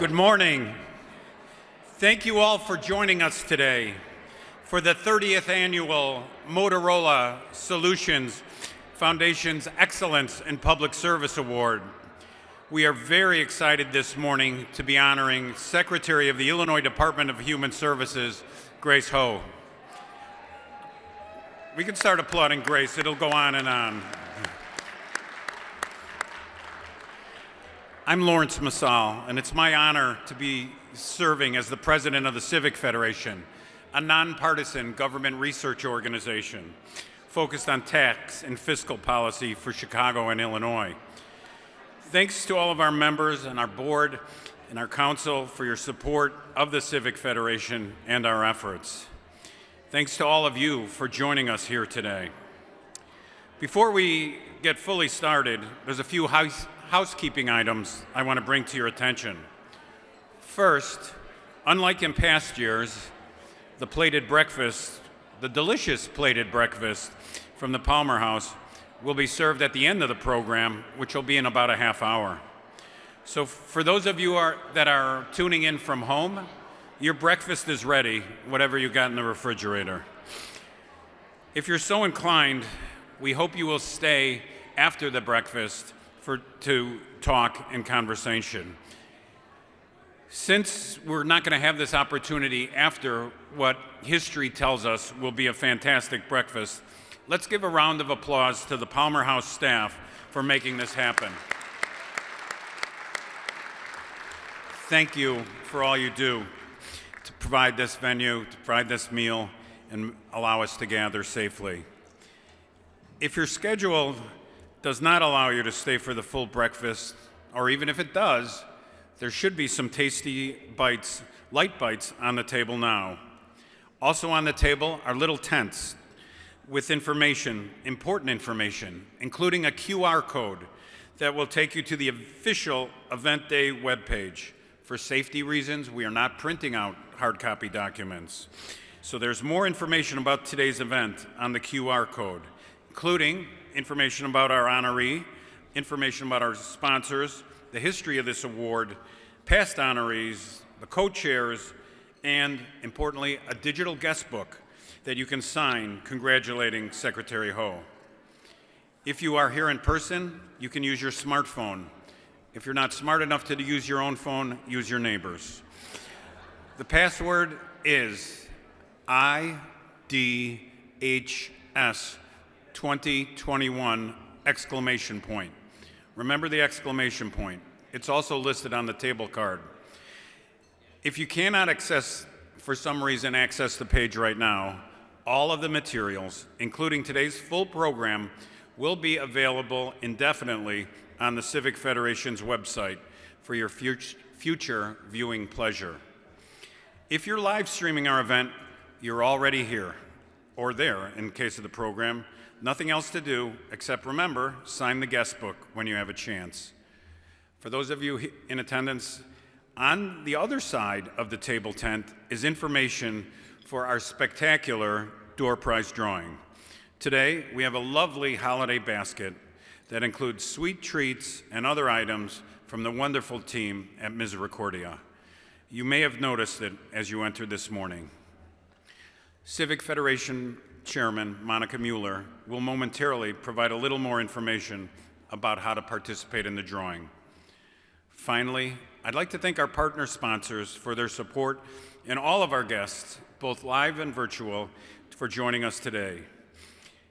Good morning. Thank you all for joining us today for the 30th Annual Motorola Solutions Foundation's Excellence in Public Service Award. We are very excited this morning to be honoring Secretary of the Illinois Department of Human Services, Grace Ho. We can start applauding Grace. It'll go on and on. I'm LAURENCE MSALL, and it's my honor to be serving as the president of the Civic Federation, a nonpartisan government research organization focused on tax and fiscal policy for Chicago and Illinois. Thanks to all of our members and our board and our council for your support of the Civic Federation and our efforts. Thanks to all of you for joining us here today. Before we get fully started, there's a few housekeeping items I want to bring to your attention. First, unlike in past years, the delicious plated breakfast from the Palmer House will be served at the end of the program, which will be in about a half hour. So for those of you that are tuning in from home, your breakfast is ready, whatever you got in the refrigerator. If you're so inclined, we hope you will stay after the breakfast to talk and conversation. Since we're not going to have this opportunity after what history tells us will be a fantastic breakfast, let's give a round of applause to the Palmer House staff for making this happen. Thank you for all you do to provide this venue, to provide this meal, and allow us to gather safely. If your schedule does not allow you to stay for the full breakfast, or even if it does, there should be some tasty bites, light bites on the table now. Also on the table are little tents with information, important information, including a QR code that will take you to the official Event Day webpage. For safety reasons, we are not printing out hard copy documents. So there's more information about today's event on the QR code, including information about our honoree, information about our sponsors, the history of this award, past honorees, the co-chairs, and importantly, a digital guest book that you can sign congratulating Secretary Ho. If you are here in person, you can use your smartphone. If you're not smart enough to use your own phone, use your neighbor's. The password is IDHS 2021 exclamation point. Remember the exclamation point. It's also listed on the table card. If you cannot for some reason access the page right now, all of the materials, including today's full program, will be available indefinitely on the Civic Federation's website for your future viewing pleasure. If you're live streaming our event, you're already here, or there in case of the program. Nothing else to do except remember, sign the guest book when you have a chance. For those of you in attendance, on the other side of the table tent is information for our spectacular door prize drawing. Today, we have a lovely holiday basket that includes sweet treats and other items from the wonderful team at Misericordia. You may have noticed it as you entered this morning. Civic Federation Chairman Monica Mueller will momentarily provide a little more information about how to participate in the drawing. Finally, I'd like to thank our partner sponsors for their support and all of our guests, both live and virtual, for joining us today.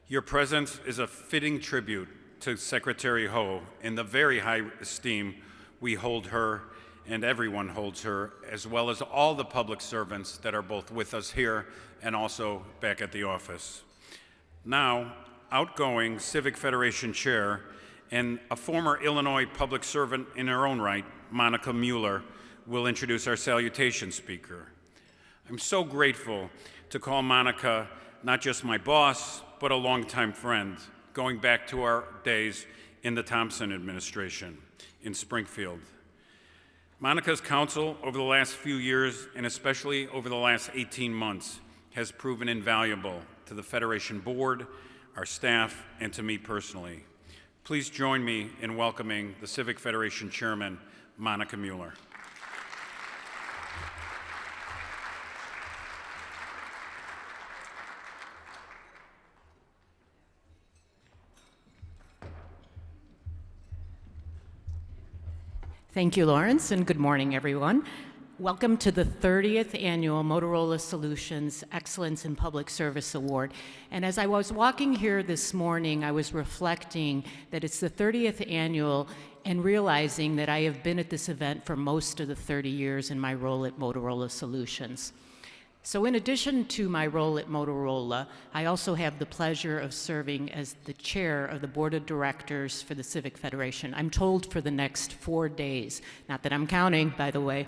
Your presence is a fitting tribute to Secretary Ho in the very high esteem we hold her and everyone holds her, as well as all the public servants that are both with us here and also back at the office. Now, outgoing Civic Federation Chair and a former Illinois public servant in her own right, Monica Mueller, will introduce our salutation speaker. I'm so grateful to call Monica not just my boss, but a longtime friend, going back to our days in the Thompson administration in Springfield. Monica's counsel over the last few years, and especially over the last 18 months, has proven invaluable to the Federation Board, our staff, and to me personally. Please join me in welcoming the Civic Federation Chairman, Monica Mueller. Thank you, Lawrence, and good morning, everyone. Welcome to the 30th Annual Motorola Solutions Excellence in Public Service Award. And as I was walking here this morning, I was reflecting that it's the 30th annual and realizing that I have been at this event for most of the 30 years in my role at Motorola Solutions. So in addition to my role at Motorola, I also have the pleasure of serving as the chair of the board of directors for the Civic Federation. I'm told for the next 4 days. Not that I'm counting, by the way.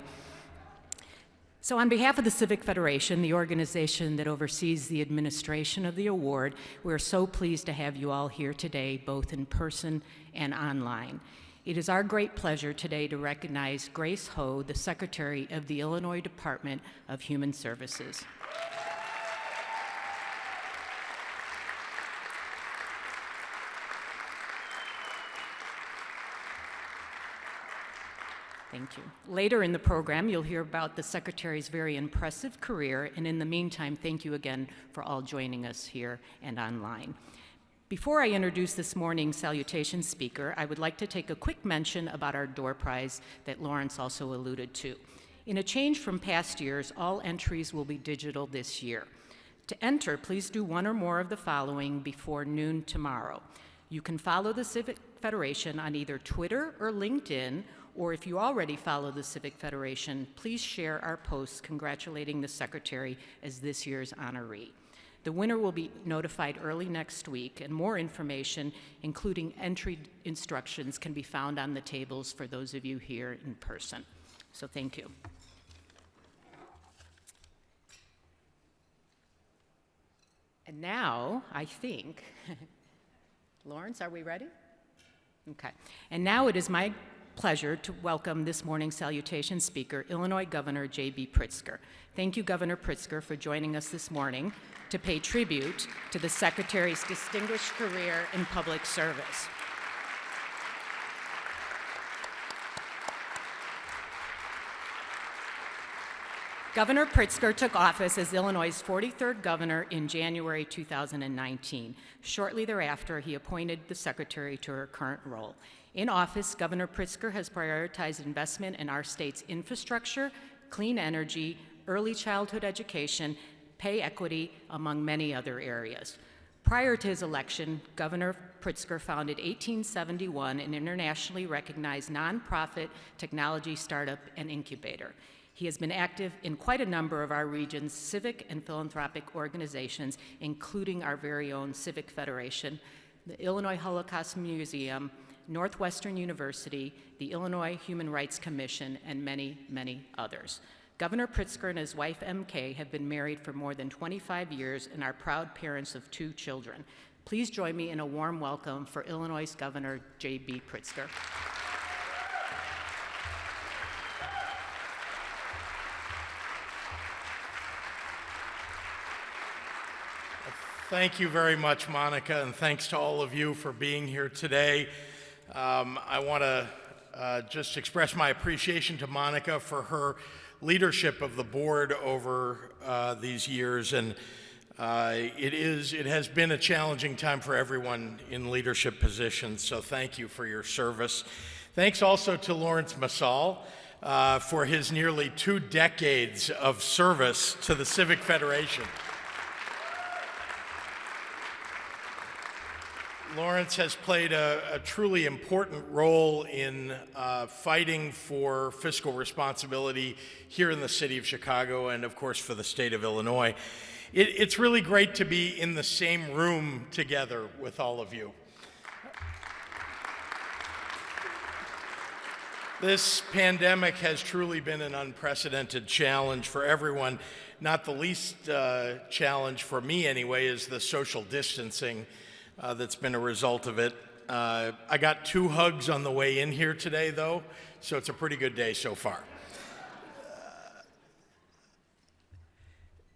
So on behalf of the Civic Federation, the organization that oversees the administration of the award, we're so pleased to have you all here today, both in person and online. It is our great pleasure today to recognize Grace Ho, the Secretary of the Illinois Department of Human Services. Thank you. Later in the program, you'll hear about the Secretary's very impressive career, and in the meantime, thank you again for all joining us here and online. Before I introduce this morning's salutation speaker, I would like to take a quick mention about our door prize that Lawrence also alluded to. In a change from past years, all entries will be digital this year. To enter, please do one or more of the following before noon tomorrow. You can follow the Civic Federation on either Twitter or LinkedIn, or if you already follow the Civic Federation, please share our posts congratulating the Secretary as this year's honoree. The winner will be notified early next week, and more information, including entry instructions, can be found on the tables for those of you here in person. So thank you. And now, I think, Lawrence, are we ready? Okay. And now it is my pleasure to welcome this morning's salutation speaker, Illinois Governor J.B. Pritzker. Thank you, Governor Pritzker, for joining us this morning to pay tribute to the Secretary's distinguished career in public service. Governor Pritzker took office as Illinois' 43rd governor in January 2019. Shortly thereafter, he appointed the Secretary to her current role. In office, Governor Pritzker has prioritized investment in our state's infrastructure, clean energy, early childhood education, pay equity, among many other areas. Prior to his election, Governor Pritzker founded 1871, an internationally recognized nonprofit technology startup and incubator. He has been active in quite a number of our region's civic and philanthropic organizations, including our very own Civic Federation, the Illinois Holocaust Museum, Northwestern University, the Illinois Human Rights Commission, and many, many others. Governor Pritzker and his wife, MK, have been married for more than 25 years and are proud parents of 2 children. Please join me in a warm welcome for Illinois Governor J.B. Pritzker. Thank you very much, Monica, and thanks to all of you for being here today. I want to just express my appreciation to Monica for her leadership of the board over these years, and it has been a challenging time for everyone in leadership positions, so thank you for your service. Thanks also to Laurence MSALL for his nearly 2 decades of service to the Civic Federation. Laurence has played a truly important role in fighting for fiscal responsibility here in the city of Chicago and, of course, for the state of Illinois. It's really great to be in the same room together with all of you. This pandemic has truly been an unprecedented challenge for everyone. Not the least challenge for me, anyway, is the social distancing that's been a result of it. I got 2 hugs on the way in here today, though, so it's a pretty good day so far.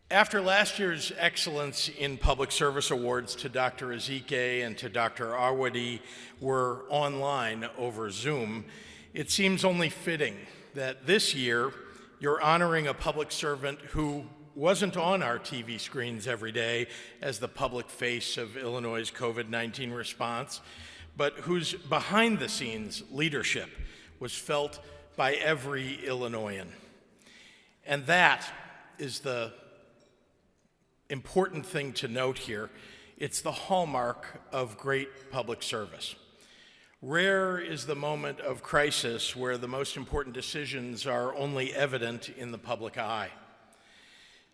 After last year's Excellence in Public Service Awards to Dr. Ezike and to Dr. Awadi were online over Zoom, it seems only fitting that this year you're honoring a public servant who wasn't on our TV screens every day as the public face of Illinois' COVID-19 response, but whose behind-the-scenes leadership was felt by every Illinoisan. And that is the important thing to note here. It's the hallmark of great public service. Rare is the moment of crisis where the most important decisions are only evident in the public eye.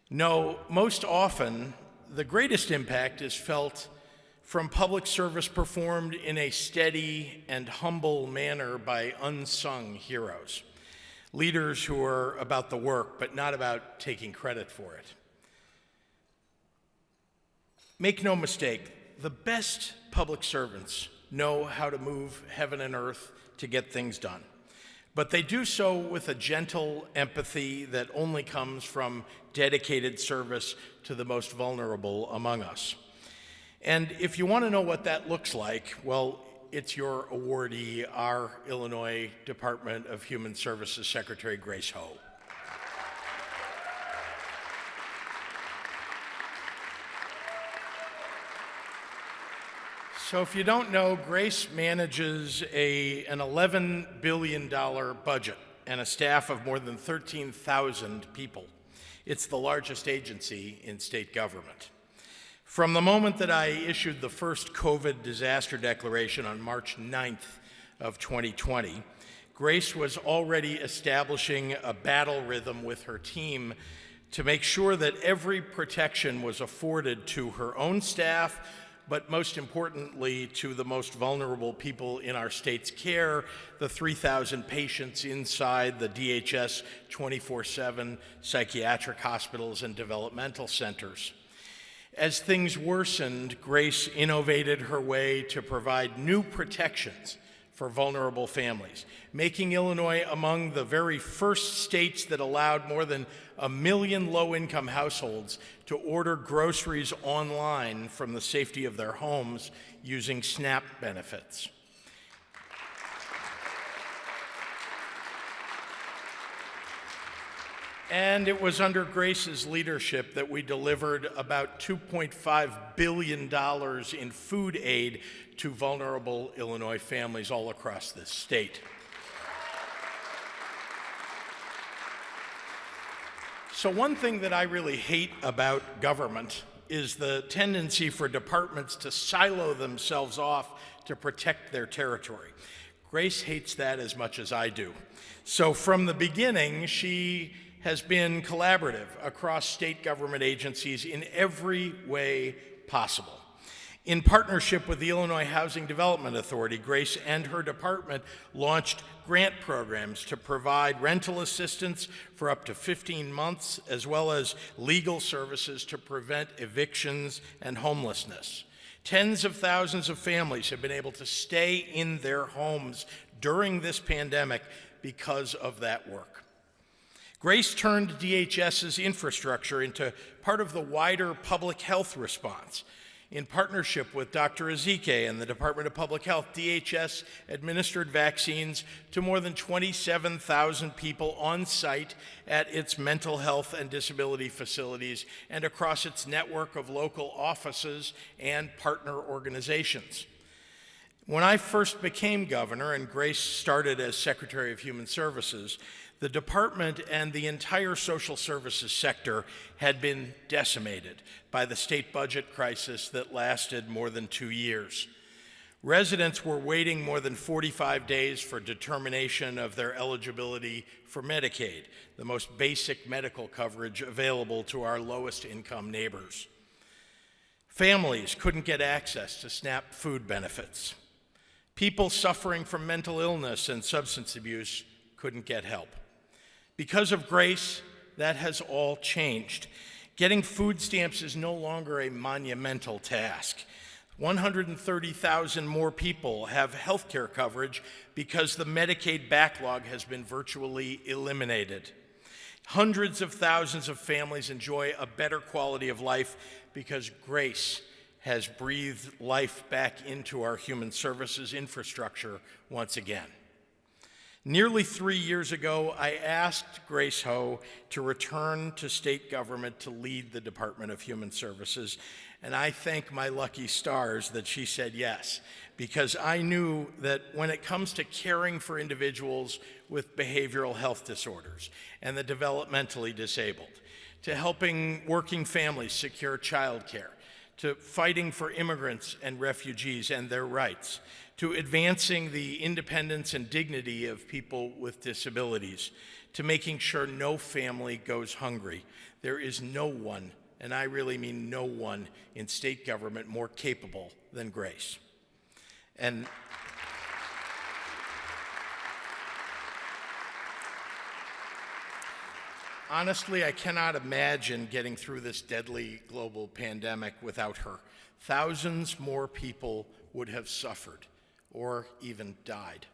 No, most often, the greatest impact is felt from public service performed in a steady and humble manner by unsung heroes, leaders who are about the work but not about taking credit for it. Make no mistake, the best public servants know how to move heaven and earth to get things done. But they do so with a gentle empathy that only comes from dedicated service to the most vulnerable among us. And if you want to know what that looks like, well, it's your awardee, our Illinois Department of Human Services Secretary Grace Ho. So if you don't know, Grace manages an $11 billion budget and a staff of more than 13,000 people. It's the largest agency in state government. From the moment that I issued the first COVID disaster declaration on March 9th of 2020, Grace was already establishing a battle rhythm with her team to make sure that every protection was afforded to her own staff, but most importantly, to the most vulnerable people in our state's care, the 3,000 patients inside the DHS 24/7 psychiatric hospitals and developmental centers. As things worsened, Grace innovated her way to provide new protections for vulnerable families, making Illinois among the very first states that allowed more than 1 million low-income households to order groceries online from the safety of their homes using SNAP benefits. And it was under Grace's leadership that we delivered about $2.5 billion in food aid to vulnerable Illinois families all across this state. So one thing that I really hate about government is the tendency for departments to silo themselves off to protect their territory. Grace hates that as much as I do. So from the beginning, she has been collaborative across state government agencies in every way possible. In partnership with the Illinois Housing Development Authority, Grace and her department launched grant programs to provide rental assistance for up to 15 months, as well as legal services to prevent evictions and homelessness. Tens of thousands of families have been able to stay in their homes during this pandemic because of that work. Grace turned DHS's infrastructure into part of the wider public health response. In partnership with Dr. Ezike and the Department of Public Health, DHS administered vaccines to more than 27,000 people on site at its mental health and disability facilities and across its network of local offices and partner organizations. When I first became governor and Grace started as Secretary of Human Services, the department and the entire social services sector had been decimated by the state budget crisis that lasted more than 2 years. Residents were waiting more than 45 days for determination of their eligibility for Medicaid, the most basic medical coverage available to our lowest income neighbors. Families couldn't get access to SNAP food benefits. People suffering from mental illness and substance abuse couldn't get help. Because of Grace, that has all changed. Getting food stamps is no longer a monumental task. 130,000 more people have health care coverage because the Medicaid backlog has been virtually eliminated. Hundreds of thousands of families enjoy a better quality of life because Grace has breathed life back into our human services infrastructure once again. Nearly 3 years ago, I asked Grace Ho to return to state government to lead the Department of Human Services, and I thank my lucky stars that she said yes, because I knew that when it comes to caring for individuals with behavioral health disorders and the developmentally disabled, to helping working families secure childcare, to fighting for immigrants and refugees and their rights, to advancing the independence and dignity of people with disabilities, to making sure no family goes hungry, there is no one, and I really mean no one, in state government more capable than Grace. And honestly, I cannot imagine getting through this deadly global pandemic without her. Thousands more people would have suffered or even died.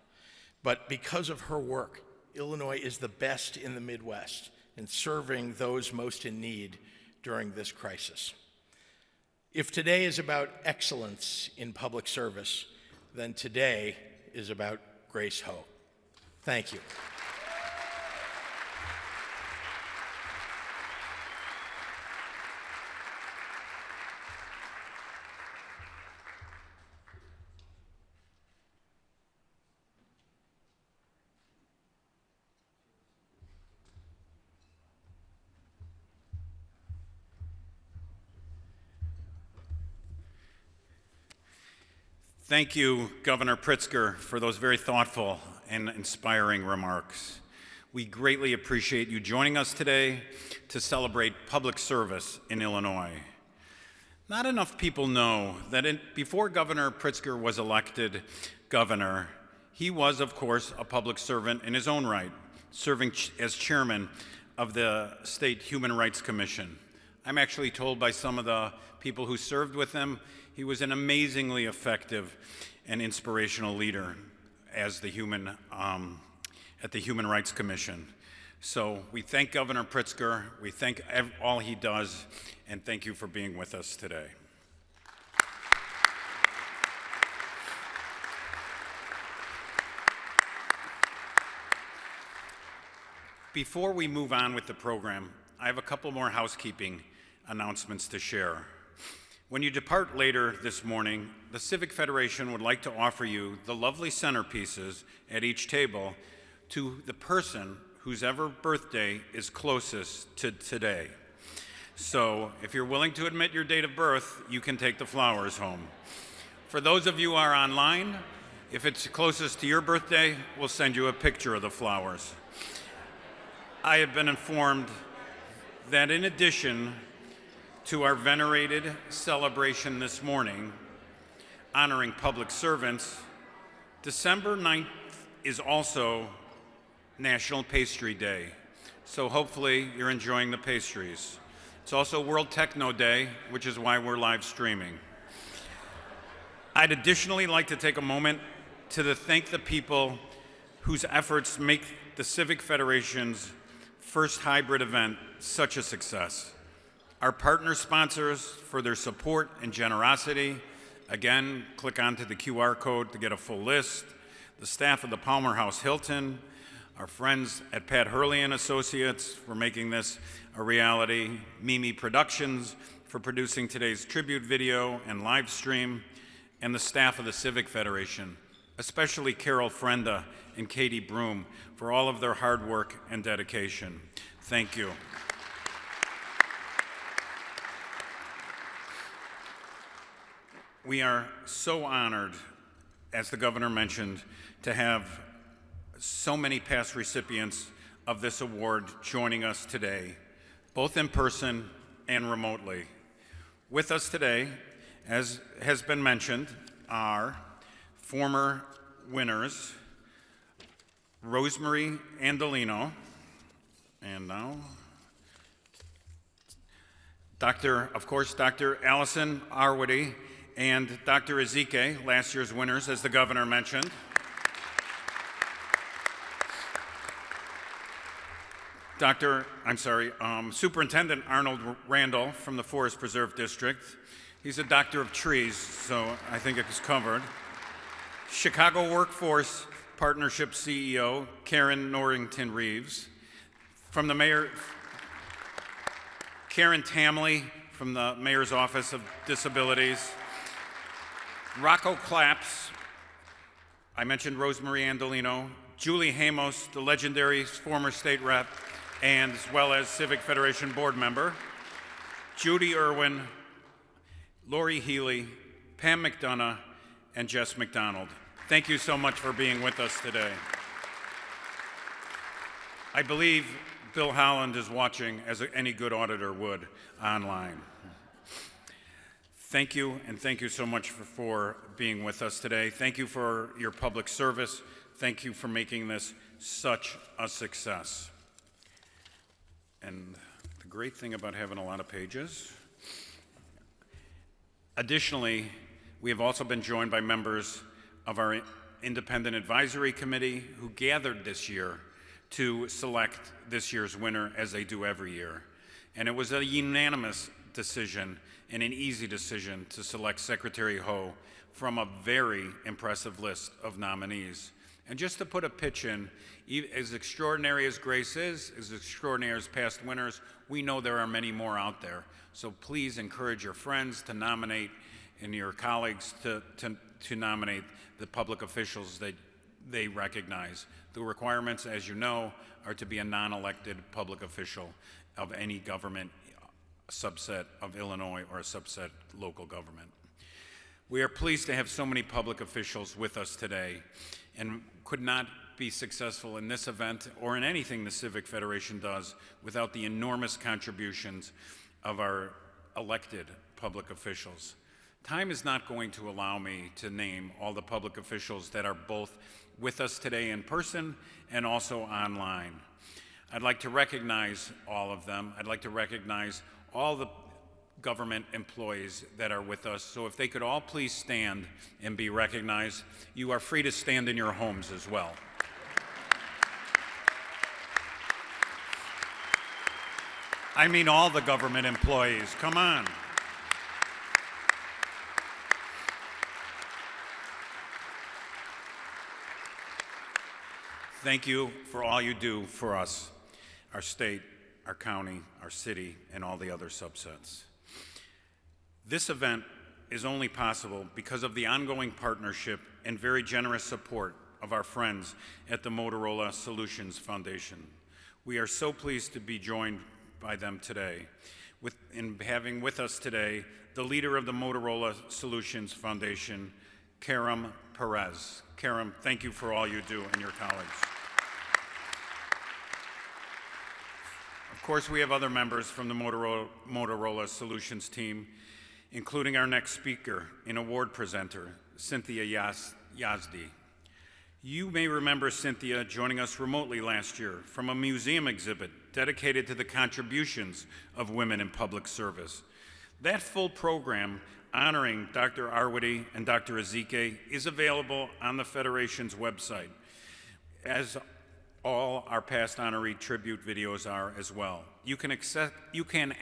But because of her work, Illinois is the best in the Midwest in serving those most in need during this crisis. If today is about excellence in public service, then today is about Grace Ho. Thank you. Thank you, Governor Pritzker, for those very thoughtful and inspiring remarks. We greatly appreciate you joining us today to celebrate public service in Illinois. Not enough people know that before Governor Pritzker was elected governor, he was, of course, a public servant in his own right, serving as chairman of the State Human Rights Commission. I'm actually told by some of the people who served with him, he was an amazingly effective and inspirational leader as the at the Human Rights Commission. So we thank Governor Pritzker, we thank all he does, and thank you for being with us today. Before we move on with the program, I have a couple more housekeeping announcements to share. When you depart later this morning, the Civic Federation would like to offer you the lovely centerpieces at each table to the person whose ever birthday is closest to today. So if you're willing to admit your date of birth, you can take the flowers home. For those of you who are online, if it's closest to your birthday, we'll send you a picture of the flowers. I have been informed that in addition to our venerated celebration this morning, honoring public servants, December 9th is also National Pastry Day. So hopefully you're enjoying the pastries. It's also World Techno Day, which is why we're live streaming. I'd additionally like to take a moment to thank the people whose efforts make the Civic Federation's first hybrid event such a success. Our partner sponsors for their support and generosity. Again, click onto the QR code to get a full list. The staff of the Palmer House Hilton, our friends at Pat Hurley and Associates for making this a reality, Mimi Productions for producing today's tribute video and live stream, and the staff of the Civic Federation, especially Carol Frenda and Katie Broom for all of their hard work and dedication. Thank you. We are so honored, as the governor mentioned, to have so many past recipients of this award joining us today, both in person and remotely. With us today, as has been mentioned, are former winners, Rosemary Andolino, and now, Dr. Allison Arwady, and Dr. Ezike, last year's winners, as the governor mentioned. Superintendent Arnold Randall from the Forest Preserve District. He's a doctor of trees, so I think it's covered. Chicago Workforce Partnership CEO, Karen Norrington Reeves. From the mayor, Karen Tamley from the Mayor's Office of Disabilities. Rocco Claps I mentioned Rosemarie Andolino, Julie Hamos, the legendary former state rep, and as well as Civic Federation board member, Judy Irwin, Lori Healy, Pam McDonough, and Jess McDonald. Thank you so much for being with us today. I believe Bill Holland is watching, as any good auditor would, online. Thank you, and thank you so much for being with us today. Thank you for your public service. Thank you for making this such a success. And the great thing about having a lot of pages, additionally, we have also been joined by members of our Independent Advisory Committee who gathered this year to select this year's winner, as they do every year. And it was a unanimous decision and an easy decision to select Secretary Ho from a very impressive list of nominees. And just to put a pitch in, as extraordinary as Grace is, as extraordinary as past winners, we know there are many more out there. So please encourage your friends to nominate and your colleagues to nominate the public officials that they recognize. The requirements, as you know, are to be a non-elected public official of any government subset of Illinois or a subset local government. We are pleased to have so many public officials with us today and could not be successful in this event or in anything the Civic Federation does without the enormous contributions of our elected public officials. Time is not going to allow me to name all the public officials that are both with us today in person and also online. I'd like to recognize all of them. I'd like to recognize all the government employees that are with us. So if they could all please stand and be recognized. You are free to stand in your homes as well. I mean all the government employees, come on. Thank you for all you do for us, our state, our county, our city, and all the other subsets. This event is only possible because of the ongoing partnership and very generous support of our friends at the Motorola Solutions Foundation. We are so pleased to be joined by them today, in having with us today the leader of the Motorola Solutions Foundation, Karam Perez. Karam, thank you for all you do and your colleagues. Of course, we have other members from the Motorola Solutions team, including our next speaker and award presenter, Cynthia YAZDI. You may remember Cynthia joining us remotely last year from a museum exhibit dedicated to the contributions of women in public service. That full program honoring Dr. Arwady and Dr. Ezike is available on the Federation's website, as all our past honoree tribute videos are as well. You can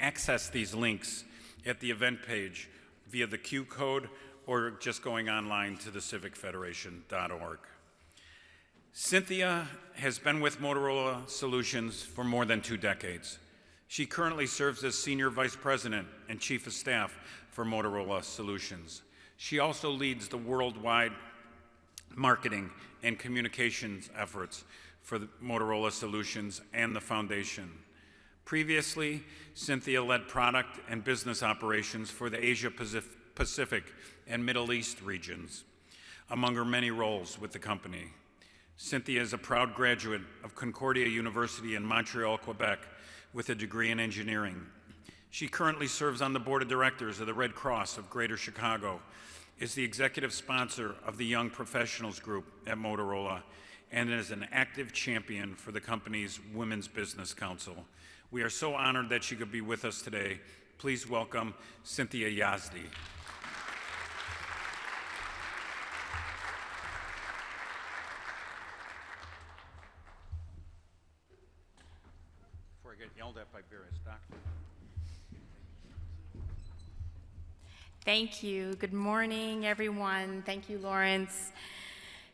access these links at the event page via the Q code or just going online to thecivicfederation.org. Cynthia has been with Motorola Solutions for more than 2 decades. She currently serves as Senior Vice President and Chief of Staff for Motorola Solutions. She also leads the worldwide marketing and communications efforts for the Motorola Solutions and the Foundation. Previously, Cynthia led product and business operations for the Asia Pacific and Middle East regions, among her many roles with the company. Cynthia is a proud graduate of Concordia University in Montreal, Quebec, with a degree in engineering. She currently serves on the board of directors of the Red Cross of Greater Chicago, is the executive sponsor of the Young Professionals Group at Motorola, and is an active champion for the company's Women's Business Council. We are so honored that she could be with us today. Please welcome Cynthia YAZDI. Before I get yelled at by various doctors. Thank you. Good morning, everyone. Thank you, Lawrence.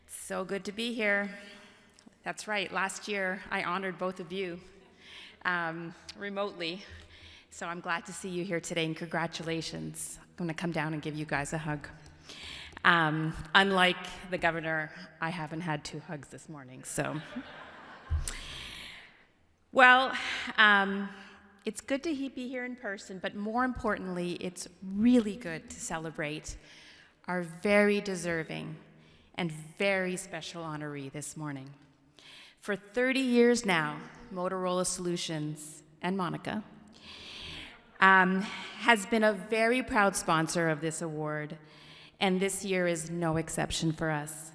It's so good to be here. That's right. Last year, I honored both of you remotely. So I'm glad to see you here today, and congratulations. I'm going to come down and give you guys a hug. Unlike the governor, I haven't had 2 hugs this morning, so. Well, it's good to be here in person, but more importantly, it's really good to celebrate our very deserving and very special honoree this morning. For 30 years now, Motorola Solutions and Monica has been a very proud sponsor of this award, and this year is no exception for us.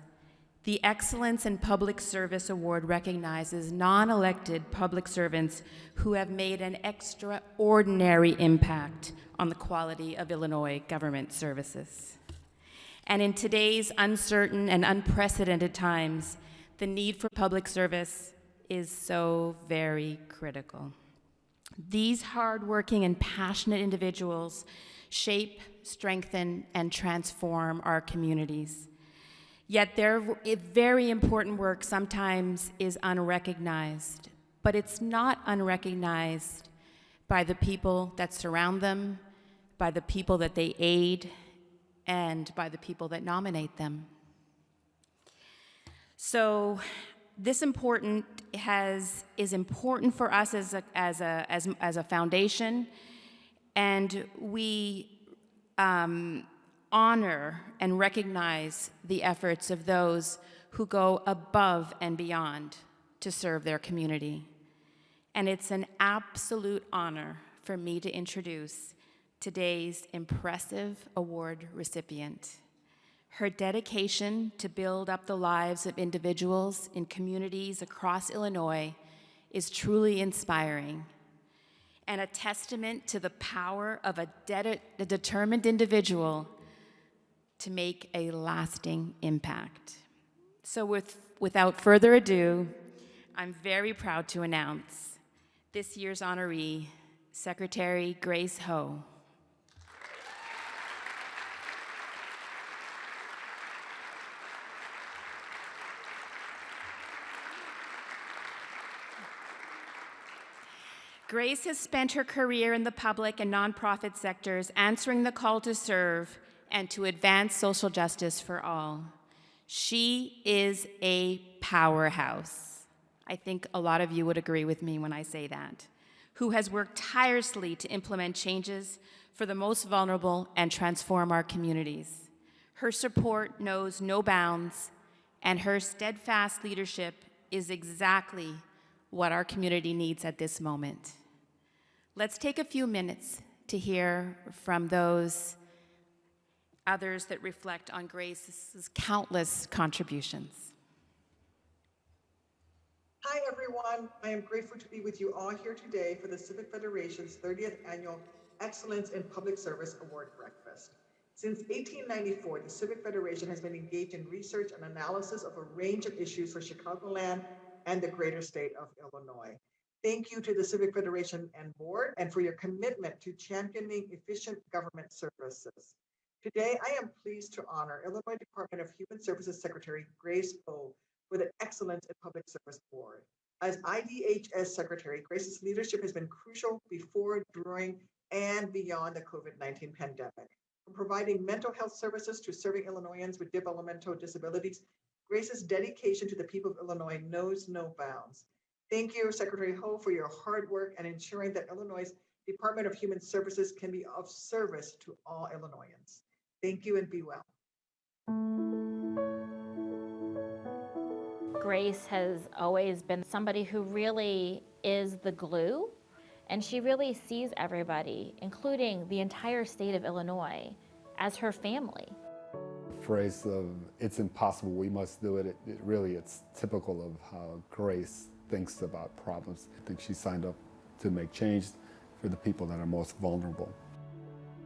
The Excellence in Public Service Award recognizes non-elected public servants who have made an extraordinary impact on the quality of Illinois government services. And in today's uncertain and unprecedented times, the need for public service is so very critical. These hardworking and passionate individuals shape, strengthen, and transform our communities. Yet their very important work sometimes is unrecognized, but it's not unrecognized by the people that surround them, by the people that they aid, and by the people that nominate them. So this is important for us as a foundation, and we honor and recognize the efforts of those who go above and beyond to serve their community. And it's an absolute honor for me to introduce today's impressive award recipient. Her dedication to build up the lives of individuals in communities across Illinois is truly inspiring and a testament to the power of a determined individual to make a lasting impact. So without further ado, I'm very proud to announce this year's honoree, Secretary Grace Ho. Grace has spent her career in the public and nonprofit sectors answering the call to serve and to advance social justice for all. She is a powerhouse. I think a lot of you would agree with me when I say that, who has worked tirelessly to implement changes for the most vulnerable and transform our communities. Her support knows no bounds, and her steadfast leadership is exactly what our community needs at this moment. Let's take a few minutes to hear from those others that reflect on Grace's countless contributions. Hi, everyone. I am grateful to be with you all here today for the Civic Federation's 30th Annual Excellence in Public Service Award Breakfast. Since 1894, the Civic Federation has been engaged in research and analysis of a range of issues for Chicagoland and the greater state of Illinois. Thank you to the Civic Federation and board and for your commitment to championing efficient government services. Today, I am pleased to honor Illinois Department of Human Services Secretary Grace Ho with an Excellence in Public Service Award. As IDHS Secretary, Grace's leadership has been crucial before, during, and beyond the COVID-19 pandemic. From providing mental health services to serving Illinoisans with developmental disabilities, Grace's dedication to the people of Illinois knows no bounds. Thank you, Secretary Ho, for your hard work and ensuring that Illinois' Department of Human Services can be of service to all Illinoisans. Thank you and be well. Grace has always been somebody who really is the glue, and she really sees everybody, including the entire state of Illinois, as her family. The phrase of "it's impossible, we must do it," it's typical of how Grace thinks about problems. I think she signed up to make change for the people that are most vulnerable.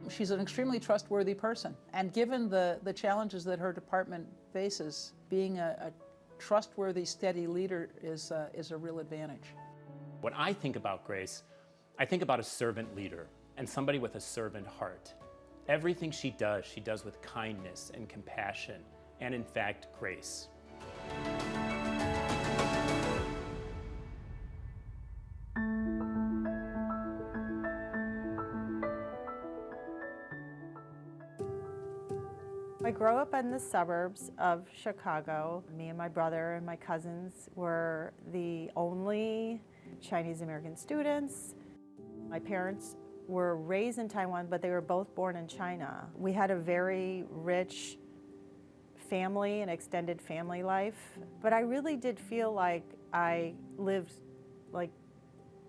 She's an extremely trustworthy person, and given the challenges that her department faces, being a trustworthy, steady leader is a real advantage. When I think about Grace, I think about a servant leader and somebody with a servant heart. Everything she does with kindness and compassion, and in fact, grace. I grew up in the suburbs of Chicago. Me and my brother and my cousins were the only Chinese American students. My parents were raised in Taiwan, but they were both born in China. We had a very rich family and extended family life, but I really did feel like I lived like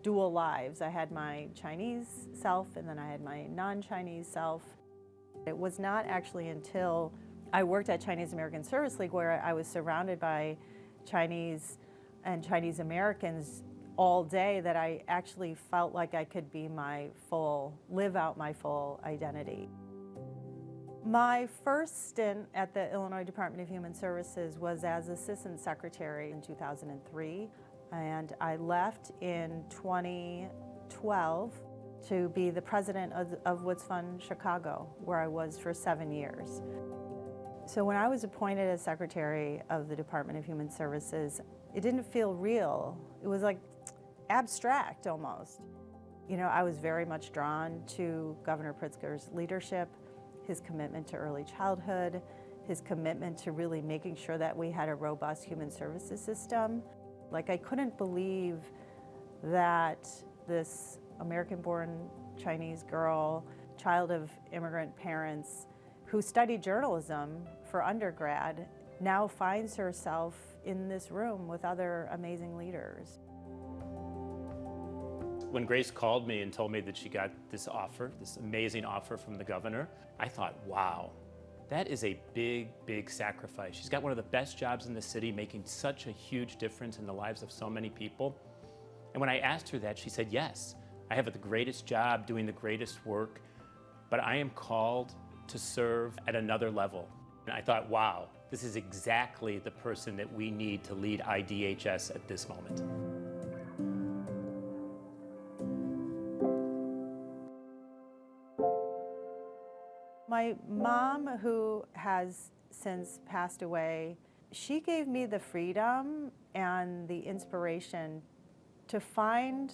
dual lives. I had my Chinese self and then I had my non-Chinese self. It was not actually until I worked at Chinese American Service League where I was surrounded by Chinese and Chinese Americans all day that I actually felt like I could be live out my full identity. My first stint at the Illinois Department of Human Services was as Assistant Secretary in 2003, and I left in 2012 to be the president of Woods Fund Chicago, where I was for 7 years. So when I was appointed as Secretary of the Department of Human Services, it didn't feel real. It was like abstract almost. You know, I was very much drawn to Governor Pritzker's leadership, his commitment to early childhood, his commitment to really making sure that we had a robust human services system. Like, I couldn't believe that this American-born Chinese girl, child of immigrant parents, who studied journalism for undergrad, now finds herself in this room with other amazing leaders. When Grace called me and told me that she got this offer, this amazing offer from the governor, I thought, wow, that is a big, big sacrifice. She's got one of the best jobs in the city, making such a huge difference in the lives of so many people. And when I asked her that, she said, yes, I have the greatest job doing the greatest work, but I am called to serve at another level. And I thought, wow, this is exactly the person that we need to lead IDHS at this moment. My mom, who has since passed away, she gave me the freedom and the inspiration to find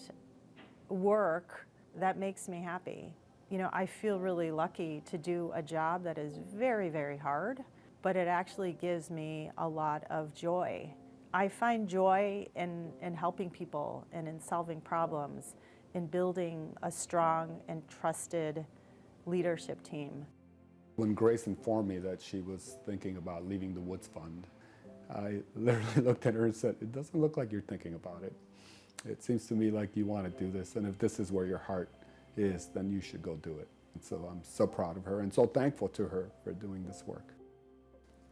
work that makes me happy. You know, I feel really lucky to do a job that is very, very hard, but it actually gives me a lot of joy. I find joy in helping people and in solving problems, in building a strong and trusted leadership team. When Grace informed me that she was thinking about leaving the Woods Fund, I literally looked at her and said, it doesn't look like you're thinking about it. It seems to me like you want to do this, and if this is where your heart is, then you should go do it. And so I'm so proud of her and so thankful to her for doing this work.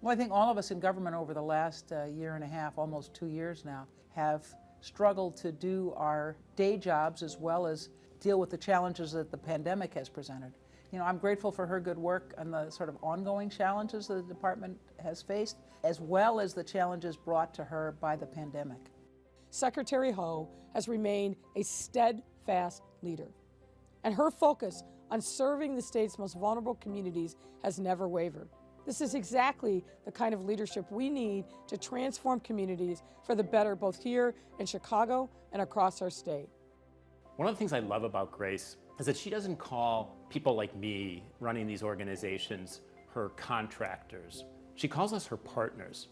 Well, I think all of us in government over the last year and a half, almost 2 years now, have struggled to do our day jobs as well as deal with the challenges that the pandemic has presented. You know, I'm grateful for her good work on the sort of ongoing challenges that the department has faced, as well as the challenges brought to her by the pandemic. Secretary Ho has remained a steadfast leader, and her focus on serving the state's most vulnerable communities has never wavered. This is exactly the kind of leadership we need to transform communities for the better, both here in Chicago and across our state. One of the things I love about Grace is that she doesn't call people like me running these organizations her contractors. She calls us her partners.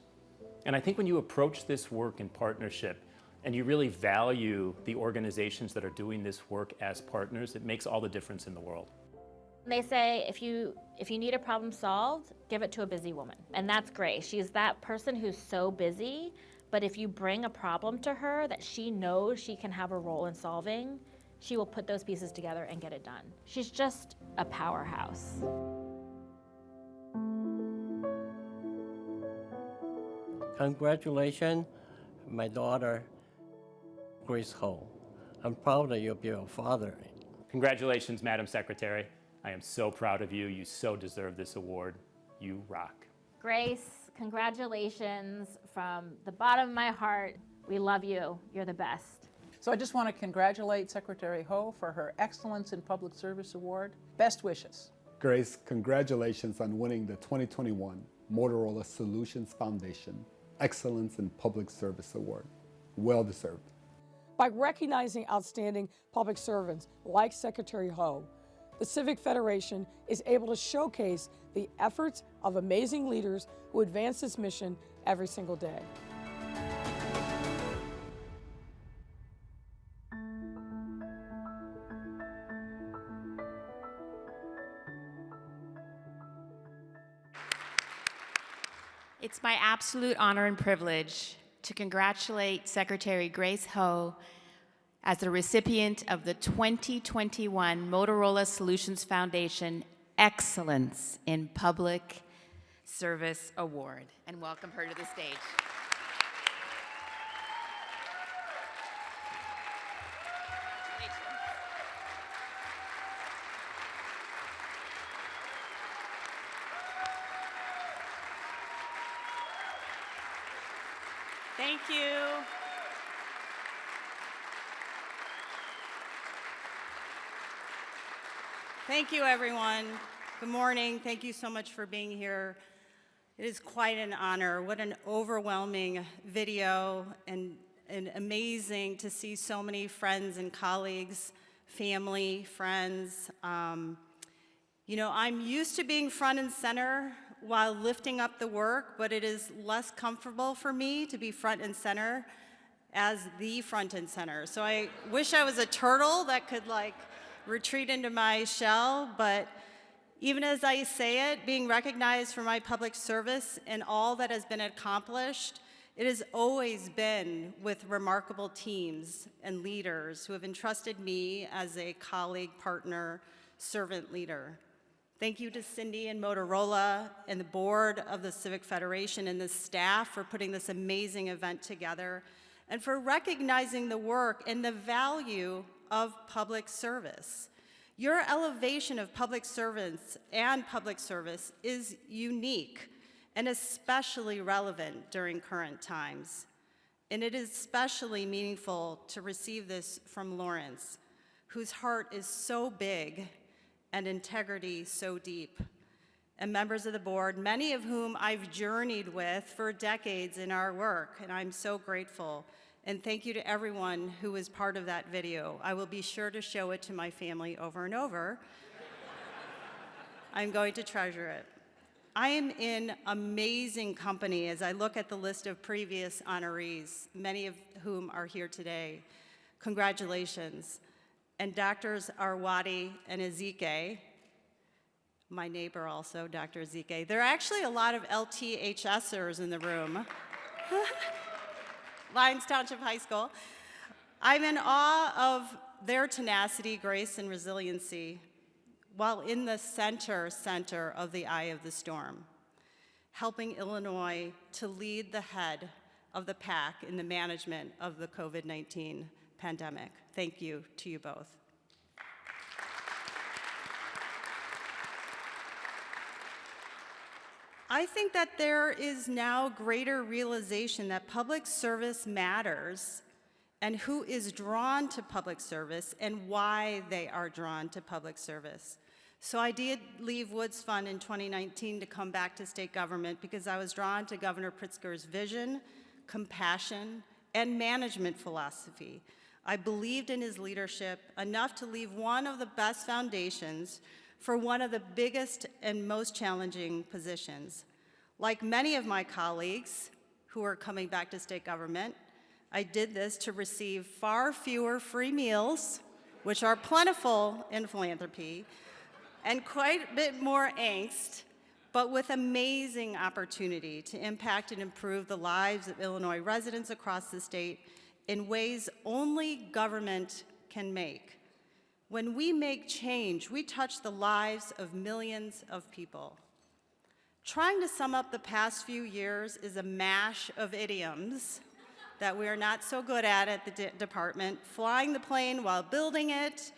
And I think when you approach this work in partnership and you really value the organizations that are doing this work as partners, it makes all the difference in the world. They say if you need a problem solved, give it to a busy woman. And that's Grace. She's that person who's so busy, but if you bring a problem to her that she knows she can have a role in solving, she will put those pieces together and get it done. She's just a powerhouse. Congratulations, my daughter, Grace Ho. I'm proud that you'll be a father. Congratulations, Madam Secretary. I am so proud of you. You so deserve this award. You rock. Grace, congratulations from the bottom of my heart. We love you. You're the best. So I just want to congratulate Secretary Ho for her Excellence in Public Service Award. Best wishes. Grace, congratulations on winning the 2021 Motorola Solutions Foundation Excellence in Public Service Award. Well deserved. By recognizing outstanding public servants like Secretary Ho, the Civic Federation is able to showcase the efforts of amazing leaders who advance this mission every single day. It's my absolute honor and privilege to congratulate Secretary Grace Ho as the recipient of the 2021 Motorola Solutions Foundation Excellence in Public Service Award, and welcome her to the stage. Thank you. Thank you, everyone. Good morning. Thank you so much for being here. It is quite an honor. What an overwhelming video, and amazing to see so many friends and colleagues, family, friends. You know, I'm used to being front and center while lifting up the work, but it is less comfortable for me to be front and center as the front and center. So I wish I was a turtle that could like retreat into my shell, but even as I say it, being recognized for my public service and all that has been accomplished, it has always been with remarkable teams and leaders who have entrusted me as a colleague, partner, servant leader. Thank you to Cindy and Motorola and the board of the Civic Federation and the staff for putting this amazing event together and for recognizing the work and the value of public service. Your elevation of public servants and public service is unique and especially relevant during current times. And it is especially meaningful to receive this from Laurence, whose heart is so big and integrity so deep. And members of the board, many of whom I've journeyed with for decades in our work, and I'm so grateful. And thank you to everyone who was part of that video. I will be sure to show it to my family over and over. I'm going to treasure it. I am in amazing company as I look at the list of previous honorees, many of whom are here today. Congratulations. And Doctors Arwadi and Ezike, my neighbor also, Dr. Ezike. There are actually a lot of LTHSers in the room. Lyons Township High School. I'm in awe of their tenacity, grace, and resiliency while in the center of the eye of the storm, helping Illinois to lead the head of the pack in the management of the COVID-19 pandemic. Thank you to you both. I think that there is now greater realization that public service matters and who is drawn to public service and why they are drawn to public service. So I did leave Woods Fund in 2019 to come back to state government because I was drawn to Governor Pritzker's vision, compassion, and management philosophy. I believed in his leadership enough to leave one of the best foundations for one of the biggest and most challenging positions. Like many of my colleagues who are coming back to state government, I did this to receive far fewer free meals, which are plentiful in philanthropy, and quite a bit more angst, but with amazing opportunity to impact and improve the lives of Illinois residents across the state in ways only government can make. When we make change, we touch the lives of millions of people. Trying to sum up the past few years is a mash of idioms that we are not so good at the department. Flying the plane while building it,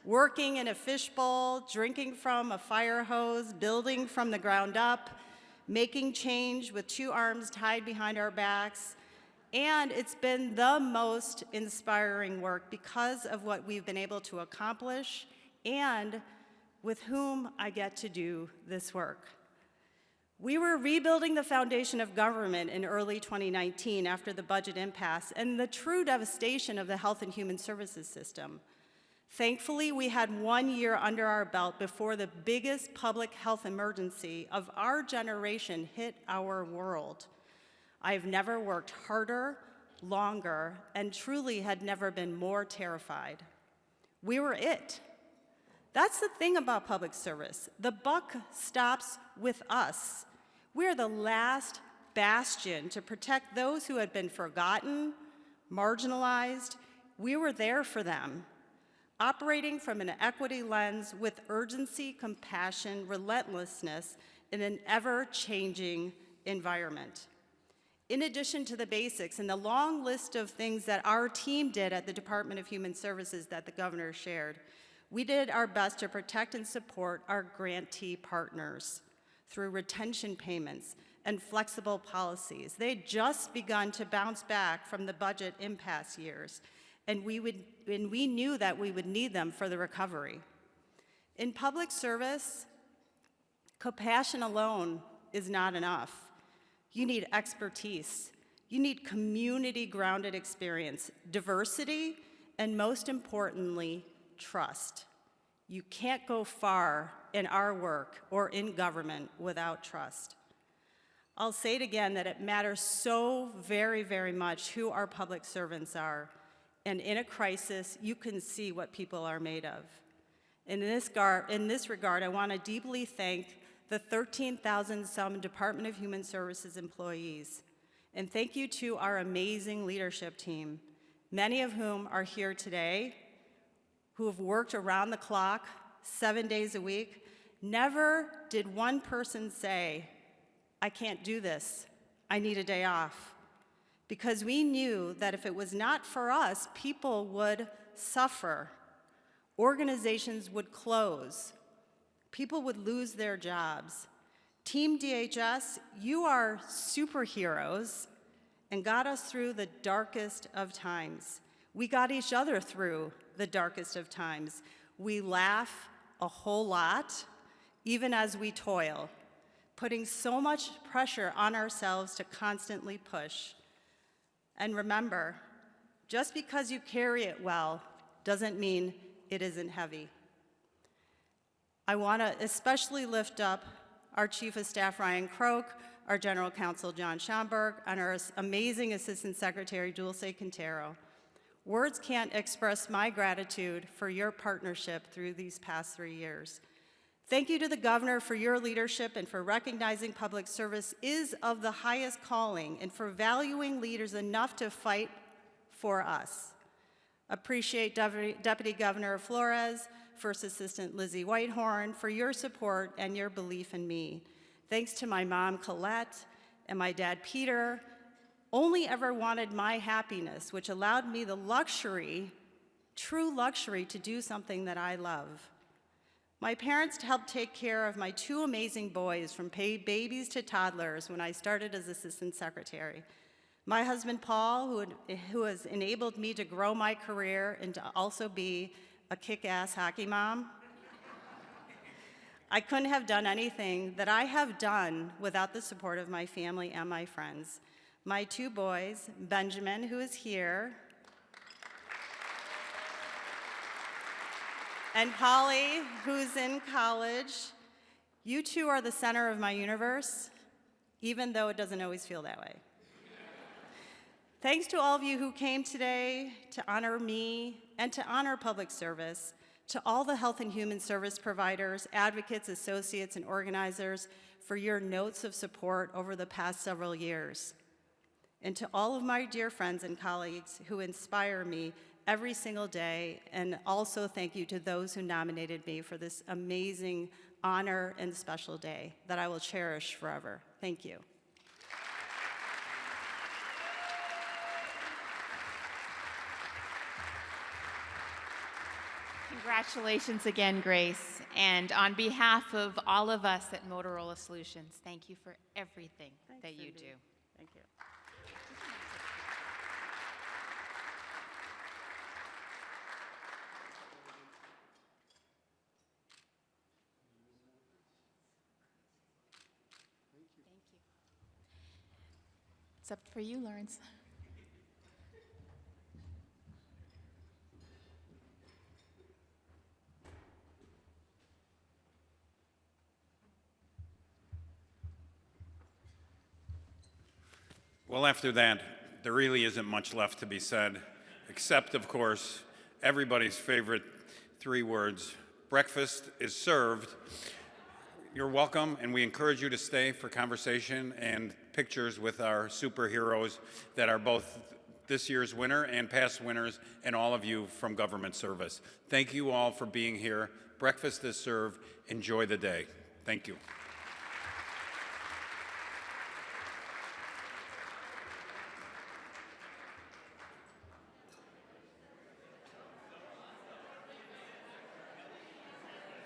working in a fishbowl, drinking from a fire hose, building from the ground up, making change with two arms tied behind our backs. And it's been the most inspiring work because of what we've been able to accomplish and with whom I get to do this work. We were rebuilding the foundation of government in early 2019 after the budget impasse and the true devastation of the health and human services system. Thankfully, we had 1 year under our belt before the biggest public health emergency of our generation hit our world. I've never worked harder, longer, and truly had never been more terrified. We were it. That's the thing about public service. The buck stops with us. We're the last bastion to protect those who had been forgotten, marginalized. We were there for them, operating from an equity lens with urgency, compassion, relentlessness in an ever-changing environment. In addition to the basics and the long list of things that our team did at the Department of Human Services that the governor shared, we did our best to protect and support our grantee partners through retention payments and flexible policies. They had just begun to bounce back from the budget impasse years, and we knew that we would need them for the recovery. In public service, compassion alone is not enough. You need expertise. You need community-grounded experience, diversity, and most importantly, trust. You can't go far in our work or in government without trust. I'll say it again that it matters so very, very much who our public servants are. And in a crisis, you can see what people are made of. In this regard, I want to deeply thank the 13,000-some Department of Human Services employees. And thank you to our amazing leadership team, many of whom are here today, who have worked around the clock, 7 days a week. Never did one person say, I can't do this, I need a day off. Because we knew that if it was not for us, people would suffer. Organizations would close. People would lose their jobs. Team DHS, you are superheroes and got us through the darkest of times. We got each other through the darkest of times. We laugh a whole lot, even as we toil, putting so much pressure on ourselves to constantly push. And remember, just because you carry it well doesn't mean it isn't heavy. I want to especially lift up our Chief of Staff, Ryan Croak, our General Counsel, John Schomburg, and our amazing Assistant Secretary, Dulce Quintero. Words can't express my gratitude for your partnership through these past 3 years. Thank you to the governor for your leadership and for recognizing public service is of the highest calling and for valuing leaders enough to fight for us. Appreciate Deputy Governor Flores, First Assistant Lizzie Whitehorn for your support and your belief in me. Thanks to my mom, Colette, and my dad, Peter, only ever wanted my happiness, which allowed me the luxury, true luxury, to do something that I love. My parents helped take care of my 2 amazing boys from babies to toddlers when I started as Assistant Secretary. My husband, Paul, who has enabled me to grow my career and to also be a kick-ass hockey mom. I couldn't have done anything that I have done without the support of my family and my friends. My 2 boys, Benjamin, who is here, and Holly, who's in college. You 2 are the center of my universe, even though it doesn't always feel that way. Thanks to all of you who came today to honor me and to honor public service, to all the health and human service providers, advocates, associates, and organizers for your notes of support over the past several years. And to all of my dear friends and colleagues who inspire me every single day, and also thank you to those who nominated me for this amazing honor and special day that I will cherish forever. Thank you. Congratulations again, Grace. And on behalf of all of us at Motorola Solutions, thank you for everything that you do. Thank you. It's up for you, Lawrence. Well, after that, there really isn't much left to be said, except, of course, everybody's favorite 3 words: breakfast is served. You're welcome, and we encourage you to stay for conversation and pictures with our superheroes that are both this year's winner and past winners, and all of you from government service. Thank you all for being here. Breakfast is served. Enjoy the day. Thank you.